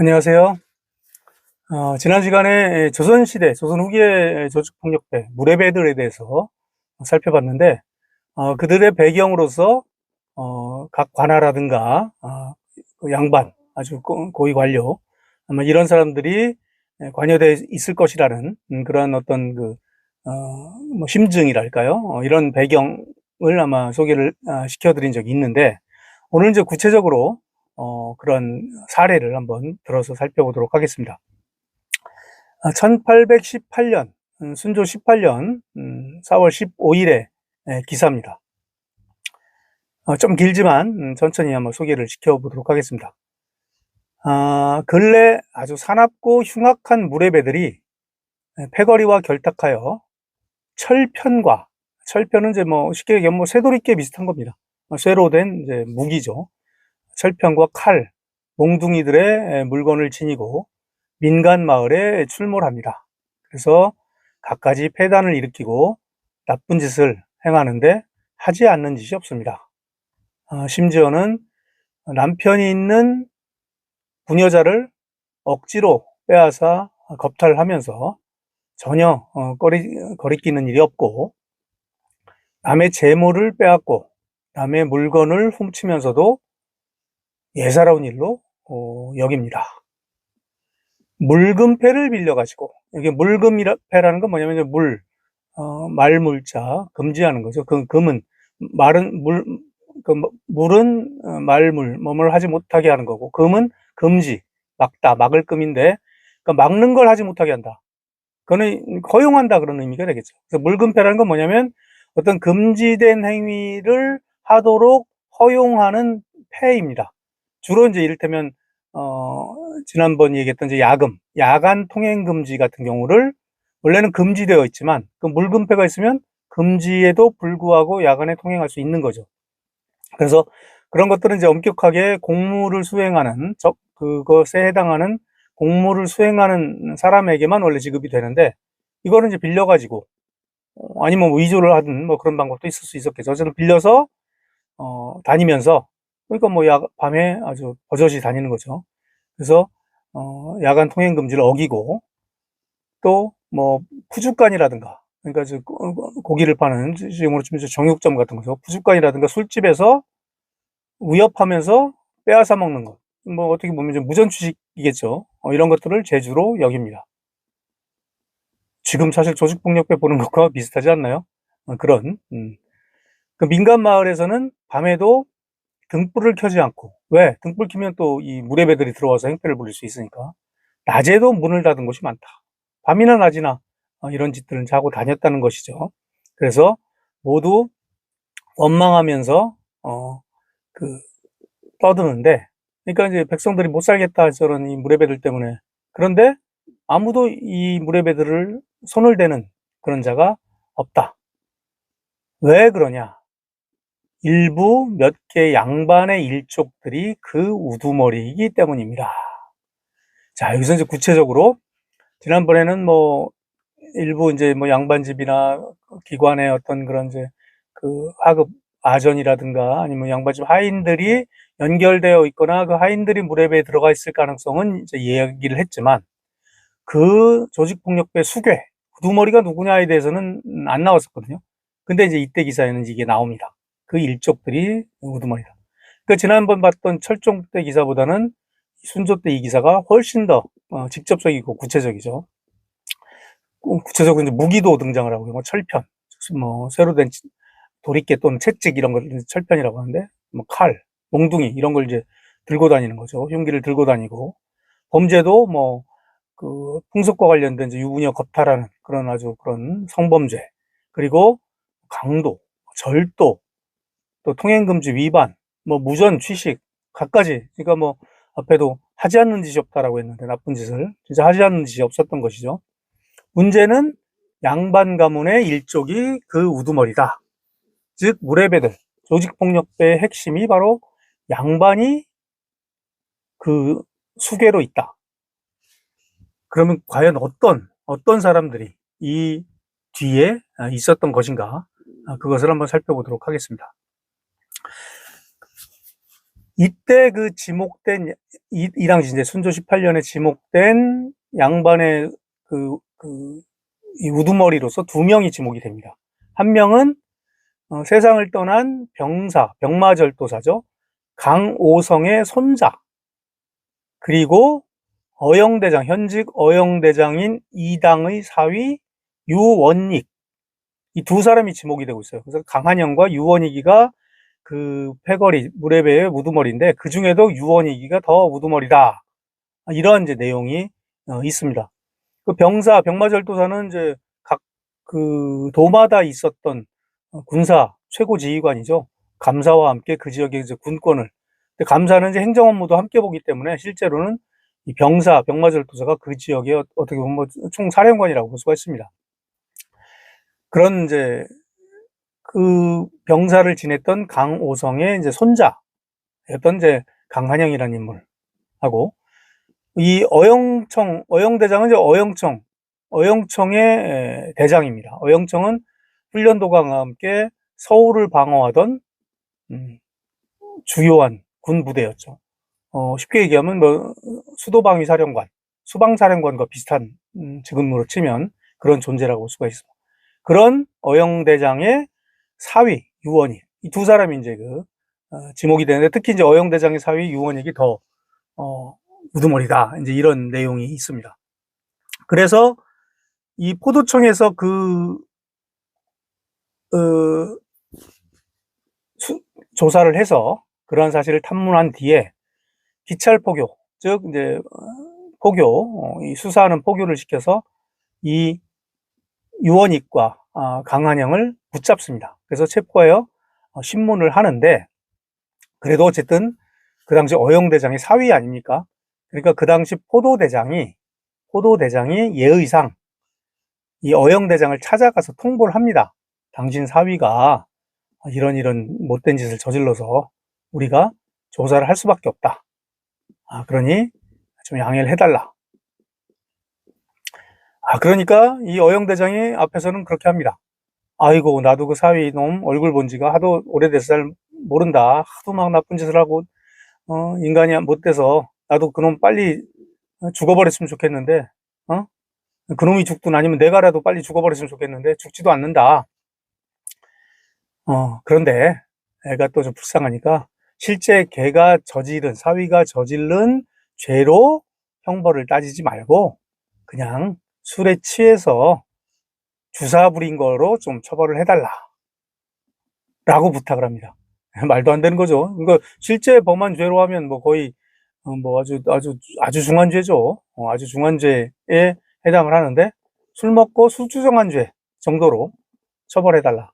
안녕하세요. 지난 시간에 조선시대, 조선 후기의 조직폭력배, 무례배들에 대해서 살펴봤는데, 그들의 배경으로서, 각 관아라든가, 그 양반, 아주 고위 관료, 아마 이런 사람들이 관여되어 있을 것이라는 그런 어떤 뭐 심증이랄까요? 이런 배경을 아마 소개를 시켜드린 적이 있는데, 오늘 이제 구체적으로 그런 사례를 한번 들어서 살펴보도록 하겠습니다. 1818년, 순조 18년 4월 15일의 기사입니다. 좀 길지만 천천히 한번 소개를 시켜보도록 하겠습니다. 근래 아주 사납고 흉악한 무례배들이 패거리와 결탁하여 철편은 이제 뭐 쉽게 얘기하면 뭐 쇠돌이깨 비슷한 겁니다. 쇠로 된 이제 무기죠. 철편과 칼, 몽둥이들의 물건을 지니고 민간 마을에 출몰합니다. 그래서 갖가지 폐단을 일으키고 나쁜 짓을 행하는데 하지 않는 짓이 없습니다. 심지어는 남편이 있는 부녀자를 억지로 빼앗아 겁탈하면서 전혀 거리끼는 일이 없고, 남의 재물을 빼앗고 남의 물건을 훔치면서도 예사로운 일로 여깁니다. 물금패를 빌려가지고, 이게 물금패라는 건 뭐냐면 말물자 금지하는 거죠. 그 금은 말은 물은 말물 뭐뭘 하지 못하게 하는 거고, 금은 금지, 막다, 막을 금인데, 그러니까 막는 걸 하지 못하게 한다. 그거는 허용한다 그런 의미가 되겠죠. 그래서 물금패라는 건 뭐냐면 어떤 금지된 행위를 하도록 허용하는 패입니다. 주로 이제 이를테면 지난번 얘기했던 이제 야간 통행 금지 같은 경우를 원래는 금지되어 있지만 그 물금패가 있으면 금지에도 불구하고 야간에 통행할 수 있는 거죠. 그래서 그런 것들은 이제 엄격하게 공무를 수행하는 그것에 해당하는 공무를 수행하는 사람에게만 원래 지급이 되는데, 이거는 이제 빌려가지고 아니면 뭐 위조를 하든 뭐 그런 방법도 있을 수 있었겠죠. 어쨌든 빌려서 다니면서, 그러니까 뭐 밤에 아주 버젓이 다니는 거죠. 그래서 야간 통행 금지를 어기고, 또 뭐 푸주간이라든가, 그러니까 고기를 파는 지금으로 치면 정육점 같은 거죠. 푸주간이라든가 술집에서 위협하면서 빼앗아 먹는 것, 뭐 어떻게 보면 좀 무전취식이겠죠. 이런 것들을 제주로 여깁니다. 지금 사실 조직폭력배 보는 것과 비슷하지 않나요? 그런 그 민간 마을에서는 밤에도 등불을 켜지 않고, 왜? 등불 켜면 또 이 무례배들이 들어와서 행패를 부릴 수 있으니까 낮에도 문을 닫은 곳이 많다. 밤이나 낮이나 이런 짓들을 하고 다녔다는 것이죠. 그래서 모두 원망하면서 그 떠드는데, 그러니까 이제 백성들이 못 살겠다, 저런 이 무례배들 때문에. 그런데 아무도 이 무례배들을 손을 대는 그런 자가 없다. 왜 그러냐? 일부 몇 개 양반의 일족들이 그 우두머리이기 때문입니다. 자, 여기서 이제 구체적으로, 지난번에는 뭐 일부 이제 뭐 양반집이나 기관의 어떤 그런 이제 그 하급 아전이라든가 아니면 양반집 하인들이 연결되어 있거나 그 하인들이 무례배에 들어가 있을 가능성은 이제 얘기를 했지만, 그 조직폭력배 수괴, 우두머리가 누구냐에 대해서는 안 나왔었거든요. 근데 이제 이때 기사에는 이게 나옵니다. 그 일족들이 우두머리다. 그러니까 지난번 봤던 철종 때 기사보다는 순조 때 이 기사가 훨씬 더 직접적이고 구체적이죠. 구체적으로 이제 무기도 등장을 하고요. 뭐 철편, 뭐 새로 된 도리깨 또는 채찍 이런 걸 철편이라고 하는데, 뭐 칼, 몽둥이 이런 걸 이제 들고 다니는 거죠. 흉기를 들고 다니고, 범죄도 뭐 풍습과 관련된 이제 유부녀 겁탈하는 그런 아주 그런 성범죄, 그리고 강도, 절도, 또 통행금지 위반, 뭐 무전 취식, 갖가지. 그러니까 뭐 앞에도 하지 않는 짓이 없다라고 했는데, 나쁜 짓을 진짜 하지 않는 짓이 없었던 것이죠. 문제는 양반 가문의 일족이 그 우두머리다. 즉 무례배들, 조직폭력배의 핵심이 바로 양반이 그 수괴로 있다. 그러면 과연 어떤 사람들이 이 뒤에 있었던 것인가, 그것을 한번 살펴보도록 하겠습니다. 이때 그 지목된, 이 당시 이제 순조 18년에 지목된 양반의 이 우두머리로서 두 명이 지목이 됩니다. 한 명은 세상을 떠난 병사, 병마절도사죠. 강오성의 손자. 그리고 어영대장, 현직 어영대장인 이당의 사위 유원익. 이 두 사람이 지목이 되고 있어요. 그래서 강한영과 유원익이가 그 패거리, 무례배의 우두머리인데 그 중에도 유원익이가 더 우두머리다. 이런 이제 내용이 있습니다. 그 병사, 병마절도사는 이제 각 그 도마다 있었던 군사 최고 지휘관이죠. 감사와 함께 그 지역의 이제 군권을. 근데 감사는 이제 행정 업무도 함께 보기 때문에 실제로는 이 병사, 병마절도사가 그 지역의 어떻게 보면 뭐 총사령관이라고 볼 수가 있습니다. 그런 이제 그 병사를 지냈던 강오성의 이제 손자였던 이제 강한영이라는 인물하고 이 어영대장은 이제 어영청의 대장입니다. 어영청은 훈련도관과 함께 서울을 방어하던 주요한 군 부대였죠. 쉽게 얘기하면 뭐 수도방위사령관, 수방사령관과 비슷한 지금으로 치면 그런 존재라고 볼 수가 있습니다. 그런 어영대장의 사위 유원익, 이 두 사람이 이제 지목이 되는데 특히 이제 어영대장의 사위 유원익이 더 우두머리다. 이제 이런 내용이 있습니다. 그래서 이 포도청에서 조사를 해서 그러한 사실을 탐문한 뒤에 기찰포교, 즉 이제 포교, 이 수사하는 포교를 시켜서 이 유원익과 강한영을 붙잡습니다. 그래서 체포하여 신문을 하는데 그래도 어쨌든 그 당시 어영대장의 사위 아닙니까? 그러니까 그 당시 포도대장이 예의상 이 어영대장을 찾아가서 통보를 합니다. 당신 사위가 이런 못된 짓을 저질러서 우리가 조사를 할 수밖에 없다. 그러니 좀 양해를 해달라. 그러니까 이 어영대장이 앞에서는 그렇게 합니다. 아이고, 나도 그 사위 놈 얼굴 본 지가 하도 오래돼서 잘 모른다. 하도 막 나쁜 짓을 하고, 인간이 못돼서 나도 그놈 빨리 죽어버렸으면 좋겠는데, 그놈이 죽든 아니면 내가라도 빨리 죽어버렸으면 좋겠는데, 죽지도 않는다. 그런데 애가 또 좀 불쌍하니까, 실제 사위가 저지른 죄로 형벌을 따지지 말고, 그냥 술에 취해서 주사 부린 거로 좀 처벌을 해달라. 라고 부탁을 합니다. 말도 안 되는 거죠. 그러니까 실제 범한 죄로 하면 뭐 거의 뭐 아주 중한 죄죠. 아주 중한 죄에 해당을 하는데 술 먹고 술주정한 죄 정도로 처벌해달라.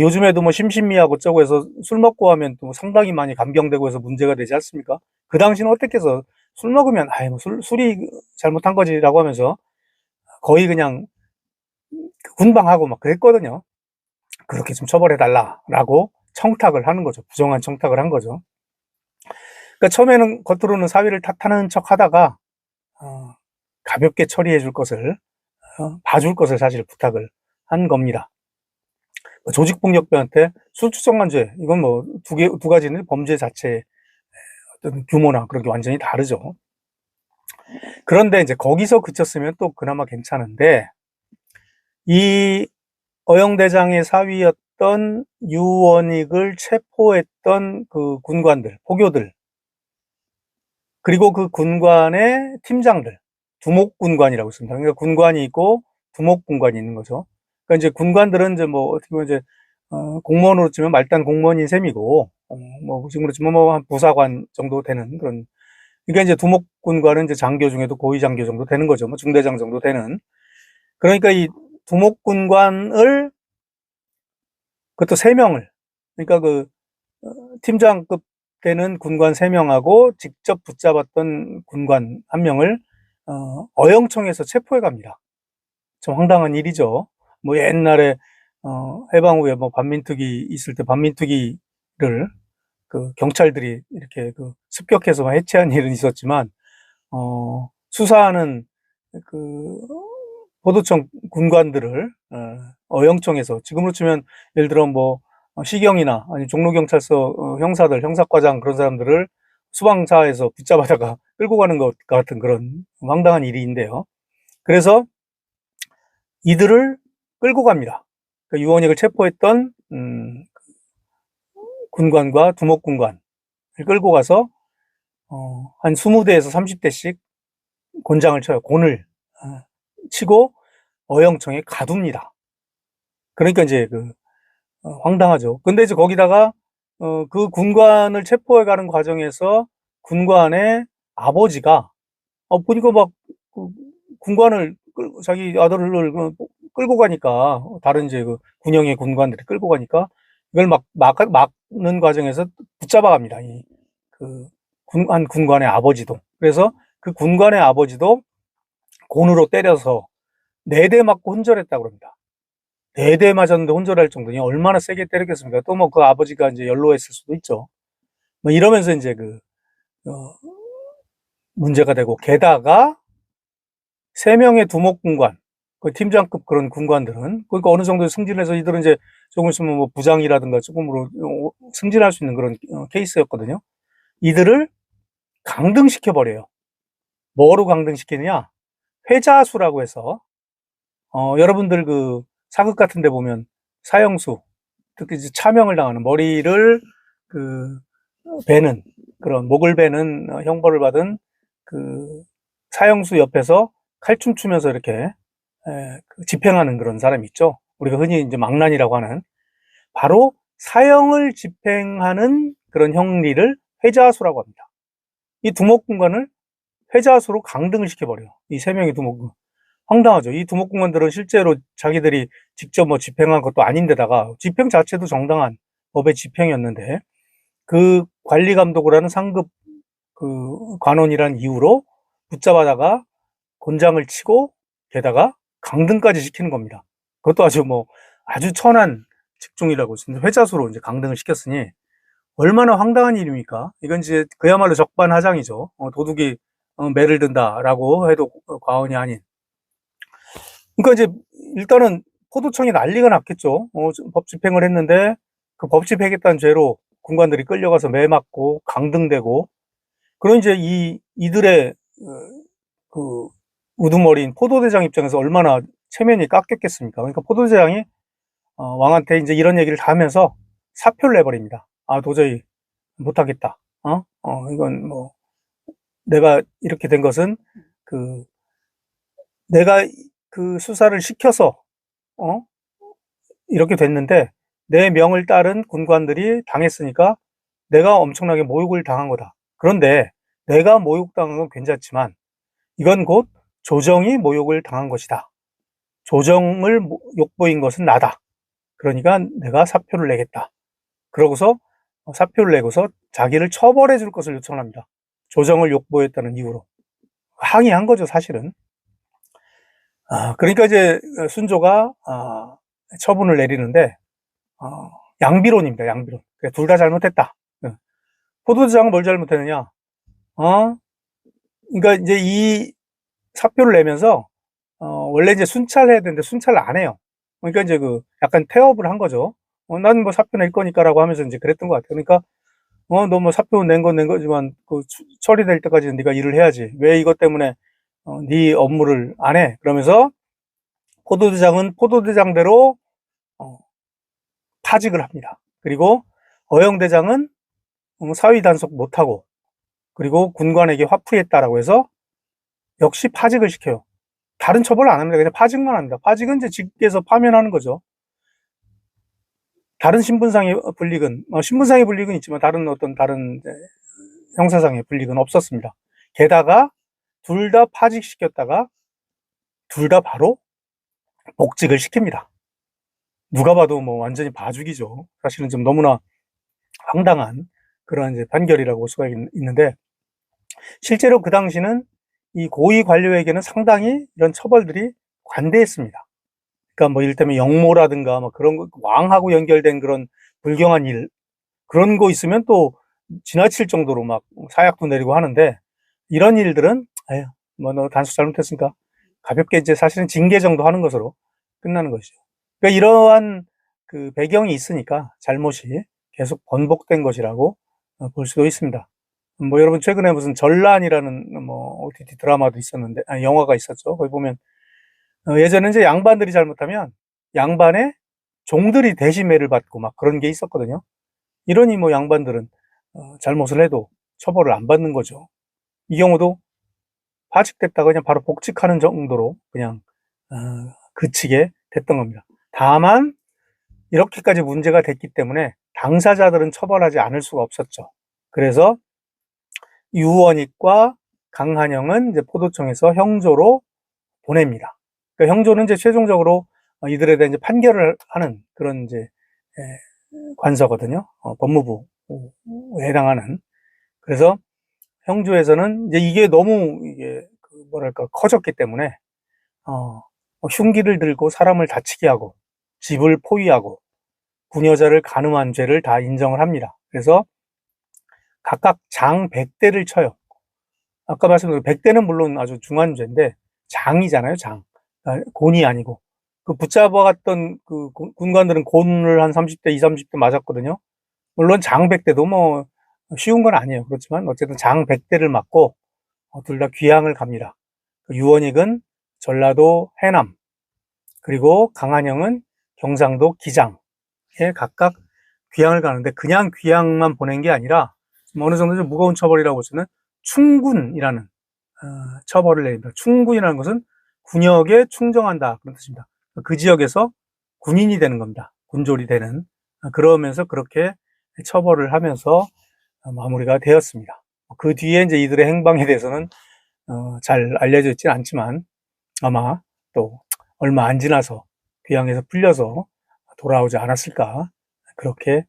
요즘에도 뭐 심신미하고 어쩌고 해서 술 먹고 하면 또 상당히 많이 감경되고 해서 문제가 되지 않습니까? 그 당시는 어떻게 해서 술 먹으면 뭐 술이 잘못한 거지라고 하면서 거의 그냥 군방하고 막 그랬거든요. 그렇게 좀 처벌해달라라고 청탁을 하는 거죠. 부정한 청탁을 한 거죠. 그러니까 처음에는 겉으로는 사위를 탓하는 척 하다가 가볍게 처리해 줄 것을 봐줄 것을 사실 부탁을 한 겁니다. 조직폭력배한테 술주정한 죄, 이건 뭐 두 가지는 범죄 자체의 어떤 규모나 그런 게 완전히 다르죠. 그런데 이제 거기서 그쳤으면 또 그나마 괜찮은데 이 어영대장의 사위였던 유원익을 체포했던 그 군관들, 포교들, 그리고 그 군관의 팀장들, 두목군관이라고 있습니다. 그러니까 군관이 있고 두목군관이 있는 거죠. 그러니까 이제 군관들은 이제 뭐 어떻게 보면 이제 공무원으로 치면 말단 공무원인 셈이고, 뭐 지금으로 치면 뭐 한 부사관 정도 되는 그런. 그러니까 이제 두목군관은 이제 장교 중에도 고위 장교 정도 되는 거죠. 뭐 중대장 정도 되는. 그러니까 이 두목군관을 그것도 3명을, 그러니까 그 팀장급 되는 군관 3명하고 직접 붙잡았던 군관 1명을 어영청에서 체포해 갑니다. 좀 황당한 일이죠. 뭐 옛날에 해방 후에 뭐 반민특위 있을 때 반민특위를 그 경찰들이 이렇게 그 습격해서 해체한 일은 있었지만 수사하는 그 포도청 군관들을 어영청에서, 지금으로 치면 예를 들어 뭐 시경이나 아니 종로경찰서 형사들, 형사과장 그런 사람들을 수방차에서 붙잡아다가 끌고 가는 것 같은 그런 황당한 일인데요. 그래서 이들을 끌고 갑니다. 그러니까 유원익을 체포했던 군관과 두목군관을 끌고 가서 한 20대에서 30대씩 곤장을 쳐요. 곤을 치고 어영청에 가둡니다. 그러니까 이제 황당하죠. 근데 이제 거기다가 그 군관을 체포해 가는 과정에서 군관의 아버지가 보니까 막 군관을 자기 아들을 끌고 가니까 다른 이제 군영의 군관들이 끌고 가니까 이걸 막는 과정에서 붙잡아 갑니다. 한 군관의 아버지도. 그래서 그 군관의 아버지도 곤으로 때려서 4대 맞고 혼절했다고 합니다. 4대 맞았는데 혼절할 정도니 얼마나 세게 때렸겠습니까? 또 뭐 그 아버지가 이제 연로했을 수도 있죠. 뭐 이러면서 이제 문제가 되고, 게다가 3명의 두목군관, 그 팀장급 그런 군관들은, 그러니까 어느 정도 승진해서 이들은 이제 조금 있으면 뭐 부장이라든가 조금으로 승진할 수 있는 그런 케이스였거든요. 이들을 강등시켜버려요. 뭐로 강등시키느냐? 회자수라고 해서, 여러분들 사극 같은 데 보면 사형수, 특히 이제 차명을 당하는 머리를 베는, 그런 목을 베는 형벌을 받은 사형수 옆에서 칼춤 추면서 이렇게 집행하는 그런 사람이 있죠. 우리가 흔히 이제 망난이라고 하는, 바로 사형을 집행하는 그런 형리를 회자수라고 합니다. 이 두목군관을 회자수로 강등을 시켜버려요. 이 3명의 두목군관. 황당하죠. 이 두목군관들은 실제로 자기들이 직접 뭐 집행한 것도 아닌데다가 집행 자체도 정당한 법의 집행이었는데, 그 관리 감독을 하는 상급 관원이란 이유로 붙잡아다가 곤장을 치고 게다가 강등까지 시키는 겁니다. 그것도 아주 천한 직종이라고 회자수로 이제 강등을 시켰으니 얼마나 황당한 일입니까? 이건 이제 그야말로 적반하장이죠. 도둑이 매를 든다라고 해도 과언이 아닌. 그러니까 이제 일단은 포도청이 난리가 났겠죠. 법 집행을 했는데 그 법 집행했다는 죄로 군관들이 끌려가서 매 맞고 강등되고, 그런 이제 이들의 우두머리인 포도대장 입장에서 얼마나 체면이 깎였겠습니까? 그러니까 포도대장이 왕한테 이제 이런 얘기를 다 하면서 사표를 내버립니다. 도저히 못하겠다. 이건 뭐 내가 이렇게 된 것은 내가 수사를 시켜서 이렇게 됐는데 내 명을 따른 군관들이 당했으니까 내가 엄청나게 모욕을 당한 거다. 그런데 내가 모욕당한 건 괜찮지만 이건 곧 조정이 모욕을 당한 것이다. 조정을 욕보인 것은 나다. 그러니까 내가 사표를 내겠다. 그러고서 사표를 내고서 자기를 처벌해 줄 것을 요청합니다. 조정을 욕보했다는 이유로. 항의한 거죠, 사실은. 그러니까 이제 순조가 처분을 내리는데 양비론입니다. 양비론. 둘 다 잘못했다. 포도대장은 뭘 잘못했느냐? 그러니까 이제 이 사표를 내면서 원래 이제 순찰해야 되는데 순찰을 안 해요. 그러니까 이제 약간 태업을 한 거죠. 나는 뭐 사표 낼 거니까라고 하면서 이제 그랬던 것 같아요. 그러니까 너 뭐 사표 낸 건 낸 거지만 처리될 때까지는 네가 일을 해야지. 왜 이것 때문에 네 업무를 안 해? 그러면서 포도대장은 포도대장대로 파직을 합니다. 그리고 어영대장은 사위 단속 못하고, 그리고 군관에게 화풀이했다라고 해서 역시 파직을 시켜요. 다른 처벌을 안 합니다. 그냥 파직만 합니다. 파직은 이제 직계에서 파면하는 거죠. 다른 신분상의 불이익은, 신분상의 불이익은 있지만 다른 형사상의 불이익은 없었습니다. 게다가 둘 다 파직시켰다가 둘 다 바로 복직을 시킵니다. 누가 봐도 뭐 완전히 봐주기죠. 사실은 좀 너무나 황당한 그런 이제 판결이라고 볼 수가 있는데, 실제로 그 당시는 이 고위 관료에게는 상당히 이런 처벌들이 관대했습니다. 그러니까 뭐 이를테면 영모라든가 뭐 그런 거, 왕하고 연결된 그런 불경한 일, 그런 거 있으면 또 지나칠 정도로 막 사약도 내리고 하는데, 이런 일들은 뭐 너 단속 잘못했으니까 가볍게 이제 사실은 징계 정도 하는 것으로 끝나는 것이죠. 그러니까 이러한 그 배경이 있으니까 잘못이 계속 번복된 것이라고 볼 수도 있습니다. 뭐 여러분 최근에 무슨 전란이라는 뭐 OTT 드라마도 있었는데, 영화가 있었죠. 거기 보면 예전에 이제 양반들이 잘못하면 양반의 종들이 대신매를 받고 막 그런 게 있었거든요. 이러니 뭐 양반들은 잘못을 해도 처벌을 안 받는 거죠. 이 경우도 파직됐다가 그냥 바로 복직하는 정도로 그냥 그치게 됐던 겁니다. 다만 이렇게까지 문제가 됐기 때문에 당사자들은 처벌하지 않을 수가 없었죠. 그래서 유원익과 강한영은 이제 포도청에서 형조로 보냅니다. 그러니까 형조는 이제 최종적으로 이들에 대해 이제 판결을 하는 그런 이제 관서거든요. 법무부에 해당하는. 그래서 형조에서는 이제 이게 너무 이게 뭐랄까 커졌기 때문에 흉기를 들고 사람을 다치게 하고 집을 포위하고 부녀자를 간음한 죄를 다 인정을 합니다. 그래서 각각 장 100대를 쳐요. 아까 말씀드린 100대는 물론 아주 중한 죄인데 장이잖아요, 장. 곤이 아니고. 그 붙잡아갔던 그 군관들은 곤을 한 30대, 20, 30대 맞았거든요. 물론 장 100대도 뭐 쉬운 건 아니에요. 그렇지만 어쨌든 장 100대를 맞고 둘 다 귀향을 갑니다. 유원익은 전라도 해남, 그리고 강한영은 경상도 기장에 각각 귀향을 가는데 그냥 귀향만 보낸 게 아니라 어느 정도 좀 무거운 처벌이라고 보시는 충군이라는 처벌을 내립니다. 충군이라는 것은 군역에 충정한다 그런 뜻입니다. 그 지역에서 군인이 되는 겁니다. 군졸이 되는. 그러면서 그렇게 처벌을 하면서 마무리가 되었습니다. 그 뒤에 이제 이들의 행방에 대해서는 잘 알려져 있지는 않지만 아마 또 얼마 안 지나서 귀향에서 풀려서 돌아오지 않았을까 그렇게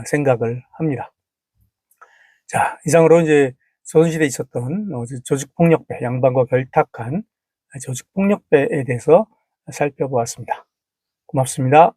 생각을 합니다. 자, 이상으로 이제 조선시대에 있었던 조직폭력배, 양반과 결탁한 조직폭력배에 대해서 살펴보았습니다. 고맙습니다.